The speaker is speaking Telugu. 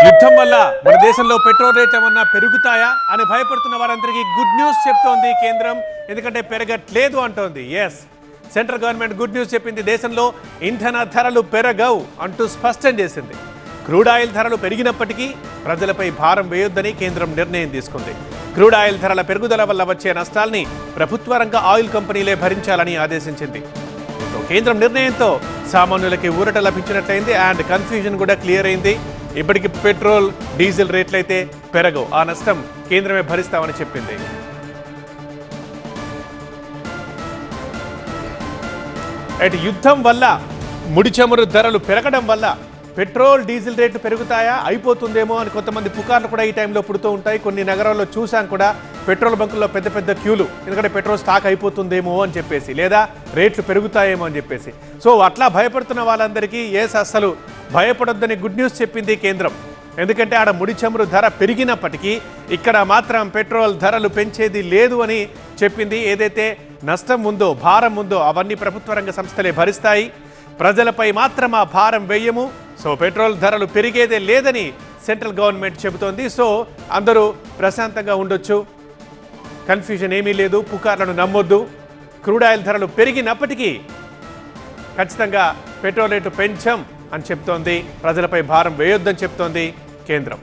యుద్ధం వల్ల మన దేశంలో పెట్రోల్ రేట్ ఏమన్నా పెరుగుతాయా అని భయపడుతున్న వారందరికీ గుడ్ న్యూస్ చెప్తోంది కేంద్రం. ఎందుకంటే పెరగట్లేదు అంటోంది. Yes, central government good news చెప్పింది. దేశంలో ఇంధన ధరలు పెరగవు అంటూ స్పష్టం చేసింది. క్రూడ్ ఆయిల్ ధరలు పెరిగినప్పటికీ ప్రజలపై భారం వేయొద్దని కేంద్రం నిర్ణయం తీసుకుంది. క్రూడ్ ఆయిల్ ధరల పెరుగుదల వల్ల వచ్చే నష్టాల్ని ప్రభుత్వ రంగ ఆయిల్ కంపెనీలే భరించాలని ఆదేశించింది. కేంద్రం నిర్ణయంతో సామాన్యులకి ఊరట లభించినట్లయింది అండ్ కన్ఫ్యూజన్ కూడా క్లియర్ అయింది. ఇప్పటికి పెట్రోల్ డీజిల్ రేట్లయితే పెరగవు, ఆ నష్టం కేంద్రమే భరిస్తామని చెప్పింది. అటు యుద్ధం వల్ల ముడి చమురు ధరలు పెరగడం వల్ల పెట్రోల్ డీజిల్ రేట్లు పెరుగుతాయా, అయిపోతుందేమో అని కొంతమంది పుకార్లు కూడా ఈ టైంలో పుడుతూ ఉంటాయి. కొన్ని నగరాల్లో చూసాం కూడా పెట్రోల్ బంకుల్లో పెద్ద పెద్ద క్యూలు, ఎందుకంటే పెట్రోల్ స్టాక్ అయిపోతుందేమో అని చెప్పేసి, లేదా రేట్లు పెరుగుతాయేమో అని చెప్పేసి. సో అట్లా భయపడుతున్న వాళ్ళందరికీ అస్సలు భయపడొద్దని గుడ్ న్యూస్ చెప్పింది కేంద్రం. ఎందుకంటే ఆడ ముడి చమురు ధర పెరిగినప్పటికీ ఇక్కడ మాత్రం పెట్రోల్ ధరలు పెంచేది లేదు అని చెప్పింది. ఏదైతే నష్టం ఉందో, భారం ఉందో అవన్నీ ప్రభుత్వ రంగ సంస్థలే భరిస్తాయి, ప్రజలపై మాత్రం ఆ భారం వేయము. సో పెట్రోల్ ధరలు పెరిగేదే లేదని సెంట్రల్ గవర్నమెంట్ చెబుతోంది. సో అందరూ ప్రశాంతంగా ఉండొచ్చు, కన్ఫ్యూజన్ ఏమీ లేదు, పుకార్లను నమ్మొద్దు. క్రూడ్ ఆయిల్ ధరలు పెరిగినప్పటికీ ఖచ్చితంగా పెట్రోల్ రేటు పెంచాం అని చెప్తోంది. ప్రజలపై భారం వేయొద్దని చెప్తోంది కేంద్రం.